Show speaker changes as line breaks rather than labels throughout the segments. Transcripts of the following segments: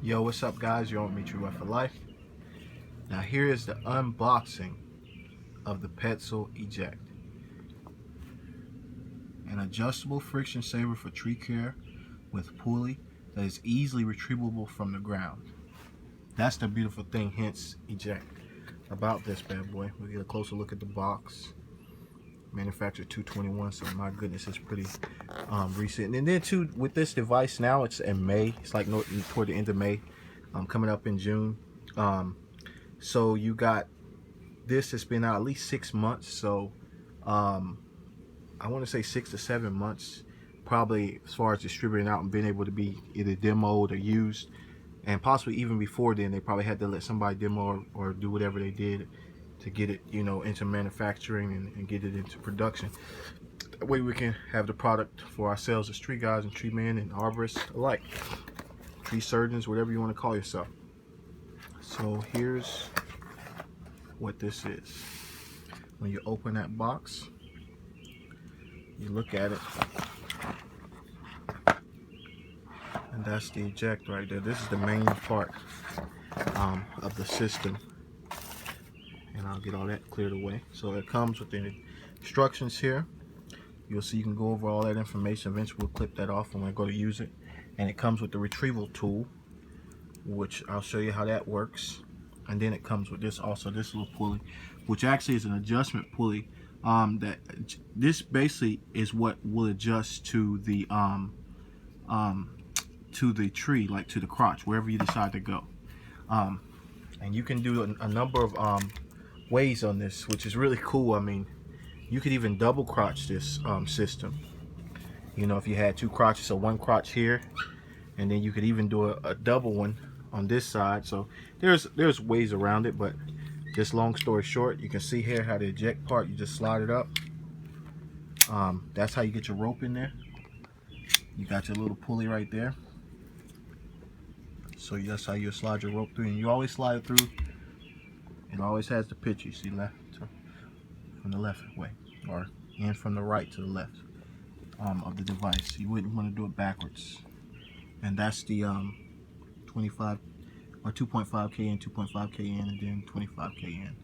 Yo, what's up guys? You're on retrievable for life. Now here is the unboxing of the Petzl Eject. An adjustable friction saver for tree care with pulley that is easily retrievable from the ground. That's the beautiful thing, hence Eject, about this bad boy. We'll get a closer look at the box. Manufactured 221, so my goodness, it's pretty recent. And then too, with this device now, it's in May. It's like toward the end of May, coming up in June. So you got this has been out at least 6 months. So I want to say 6 to 7 months, probably, as far as distributing out and being able to be either demoed or used. And possibly even before then, they probably had to let somebody demo or do whatever they did to get it, you know, into manufacturing and get it into production. That way we can have the product for ourselves as tree guys and tree men and arborists alike, tree surgeons, whatever you want to call yourself. So here's what this is. When you open that box, you look at it, and that's the eject right there. This is the main part of the system, and I'll get all that cleared away. So it comes with the instructions here. You'll see you can go over all that information. Eventually we'll clip that off when I go to use it. And it comes with the retrieval tool, which I'll show you how that works. And then it comes with this also, this little pulley, which actually is an adjustment pulley. That this basically is what will adjust to the tree, like to the crotch, wherever you decide to go. And you can do a number of ways on this, which is really cool. I mean, you could even double crotch this system. You know, if you had two crotches, so one crotch here, and then you could even do a double one on this side. So there's ways around it, but just long story short, you can see here how the eject part, you just slide it up. That's how you get your rope in there. You got your little pulley right there. So that's how you slide your rope through, and you always slide it through. It always has the pitch, you see, left to, from the left way, or and from the right to the left of the device. You wouldn't want to do it backwards. And that's the 25 or 2.5 KN, 2.5 KN, and then 25 KN,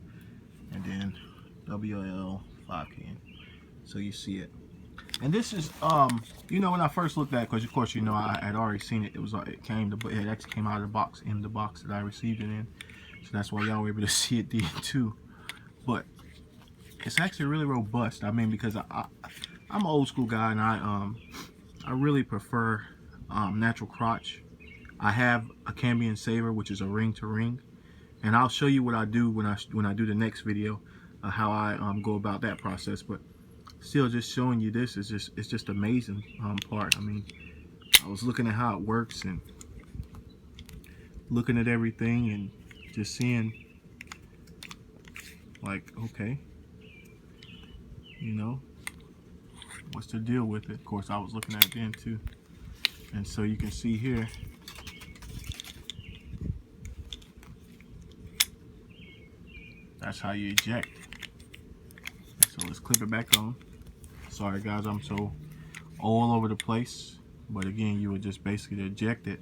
and then WL 5 KN. So you see it. And this is, you know, when I first looked at it, because of course, you know, I had already seen it. It actually came out of the box, in the box that I received it in. So that's why y'all were able to see it then too. But it's actually really robust. I mean, because I'm an old school guy, and I really prefer natural crotch. I have a cambium saver, which is a ring to ring, and I'll show you what I do when I do the next video, how I go about that process. But still, just showing you this is just amazing part. I mean, I was looking at how it works and looking at everything and just seeing, like, okay, you know, what's the deal with it? Of course, I was looking at it then too. And so you can see here, that's how you eject. So let's clip it back on. Sorry guys, I'm so all over the place, but again, you would just basically eject it,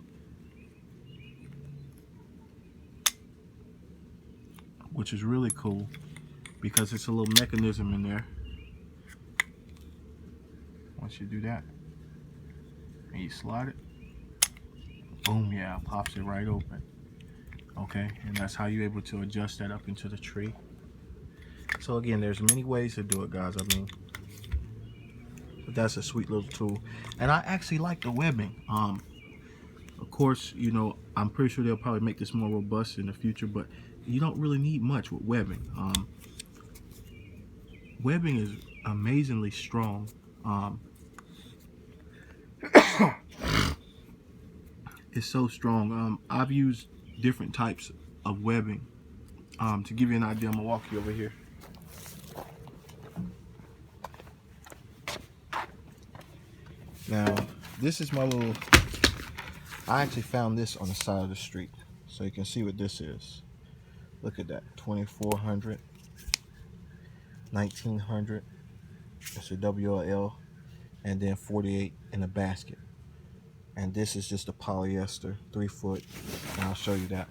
which is really cool because it's a little mechanism in there. Once you do that and you slide it, boom, yeah, pops it right open. Okay, and that's how you're able to adjust that up into the tree. So again, there's many ways to do it, guys. I mean, but that's a sweet little tool, and I actually like the webbing. Of course, you know, I'm pretty sure they'll probably make this more robust in the future, but you don't really need much with webbing. Webbing is amazingly strong. It's so strong. I've used different types of webbing. To give you an idea, I'm gonna walk you over here. Now, this is my little, I actually found this on the side of the street. So you can see what this is. Look at that, 2400, 1900, it's a WL, and then 48 in a basket. And this is just a polyester 3 foot, and I'll show you that.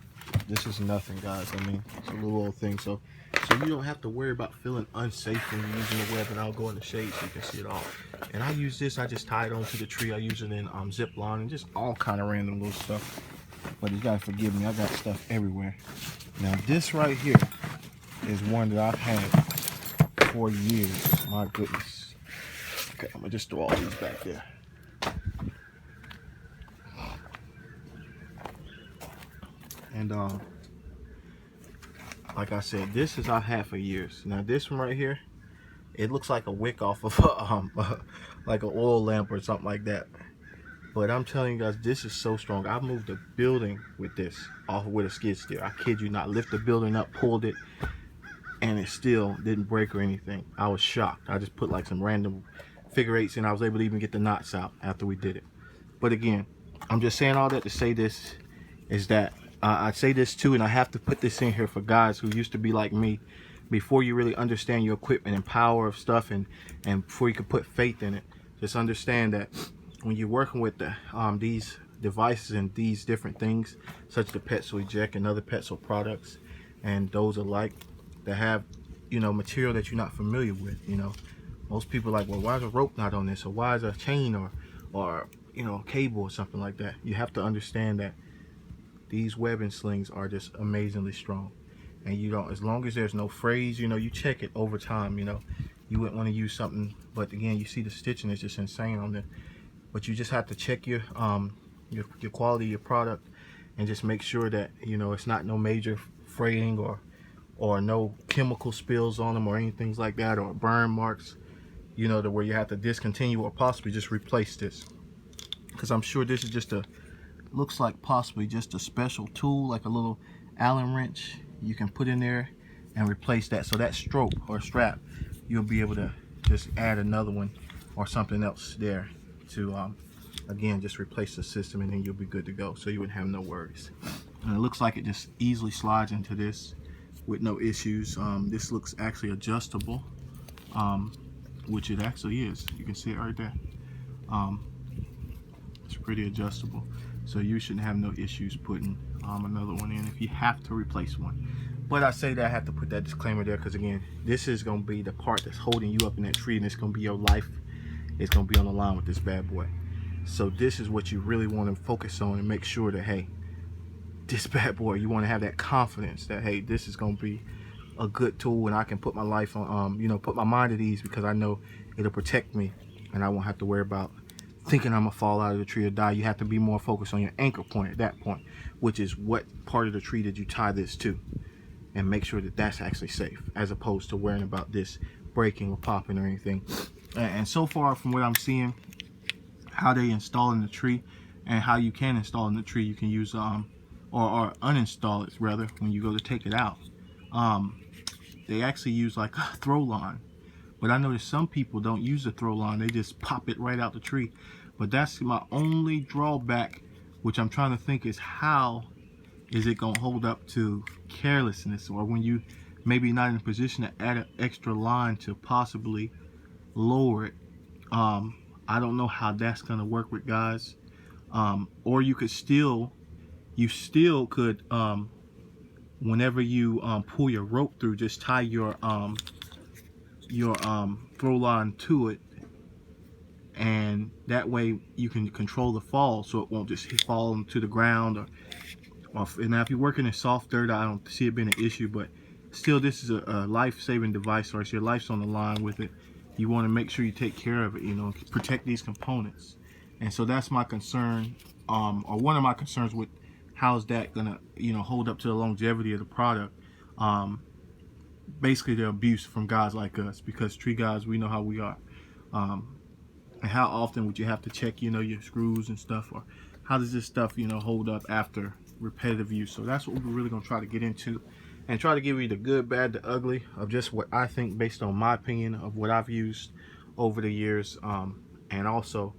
This is nothing, guys. I mean, it's a little old thing, so you don't have to worry about feeling unsafe when you're using the web. And I'll go in the shade so you can see it all. And I use this, I just tie it onto the tree. I use it in zip line and just all kind of random little stuff. But you gotta forgive me, I got stuff everywhere. Now this right here is one that I've had for years. My goodness. Okay, I'm gonna just throw all these back there. And like I said, this is I've had for years. Now this one right here, it looks like a wick off of like an oil lamp or something like that. But I'm telling you guys, this is so strong. I moved a building with this off with a skid steer. I kid you not. Lift the building up, pulled it, and it still didn't break or anything. I was shocked. I just put like some random figure eights and I was able to even get the knots out after we did it. But again, I'm just saying all that to say this is that I say this too, and I have to put this in here for guys who used to be like me. Before you really understand your equipment and power of stuff, and before you can put faith in it, just understand that when you're working with these devices and these different things, such as the Petzl Eject and other Petzl products, and those alike that have, you know, material that you're not familiar with. You know, most people are like, well, why is a rope not on this, or why is a chain or you know, cable or something like that. You have to understand that these webbing slings are just amazingly strong. And you don't, as long as there's no frays, you know, you check it over time. You know, you wouldn't want to use something, but again, you see the stitching is just insane on it. But you just have to check your quality of your product and just make sure that, you know, it's not no major fraying or no chemical spills on them or anything like that, or burn marks, you know, to where you have to discontinue or possibly just replace this. Because I'm sure this is just looks like possibly just a special tool, like a little Allen wrench you can put in there and replace that. So that stroke or strap, you'll be able to just add another one or something else there to again just replace the system, and then you'll be good to go, so you wouldn't have no worries. And it looks like it just easily slides into this with no issues. This looks actually adjustable, which it actually is. You can see it right there. It's pretty adjustable, so you shouldn't have no issues putting another one in if you have to replace one. But I say that I have to put that disclaimer there because, again, this is going to be the part that's holding you up in that tree, and it's going to be your life. It's going to be on the line with this bad boy. So this is what you really want to focus on and make sure that, hey, this bad boy, you want to have that confidence that, hey, this is going to be a good tool and I can put my life on, you know, put my mind at ease, because I know it'll protect me and I won't have to worry about thinking I'm gonna fall out of the tree or die. You have to be more focused on your anchor point at that point, which is what part of the tree did you tie this to, and make sure that that's actually safe, as opposed to worrying about this breaking or popping or anything. And so far from what I'm seeing, how they install in the tree and how you can install in the tree, you can use or uninstall it rather when you go to take it out. They actually use like a throw line. But I noticed some people don't use the throw line, they just pop it right out the tree. But that's my only drawback, which I'm trying to think is how is it gonna hold up to carelessness, or when you maybe not in a position to add an extra line to possibly lower it. I don't know how that's gonna work with guys. Or you still could whenever you pull your rope through, just tie your throw line to it, and that way you can control the fall so it won't just fall into the ground. And now if you're working in soft dirt, I don't see it being an issue, but still, this is a life-saving device, or if your life's on the line with it, you want to make sure you take care of it, you know, protect these components. And so that's my concern, or one of my concerns with how's that gonna, you know, hold up to the longevity of the product. Basically the abuse from guys like us, because tree guys, we know how we are. And how often would you have to check, you know, your screws and stuff, or how does this stuff, you know, hold up after repetitive use? So that's what we're really going to try to get into, and try to give you the good, bad, the ugly of just what I think based on my opinion of what I've used over the years, and also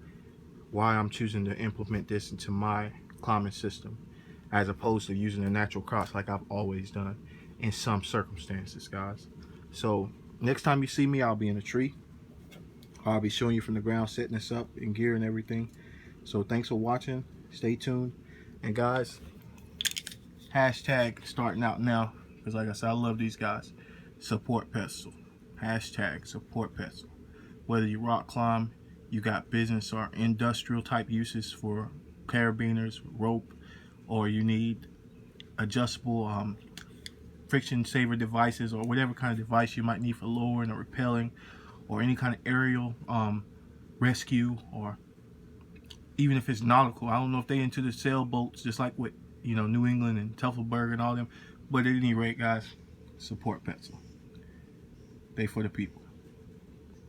why I'm choosing to implement this into my climbing system as opposed to using a natural crotch like I've always done in some circumstances, guys. So next time you see me, I'll be in a tree. I'll be showing you from the ground, setting this up in gear and everything. So thanks for watching. Stay tuned. And guys, hashtag starting out now, because like I said, I love these guys. Support Petzl. Hashtag support Petzl. Whether you rock climb, you got business or industrial type uses for carabiners, rope, or you need adjustable friction saver devices, or whatever kind of device you might need for lowering or repelling, or any kind of aerial rescue, or even if it's nautical. I don't know if they into the sailboats, just like with New England and Teufelberg and all them. But at any rate, guys, support Petzl. They for the people.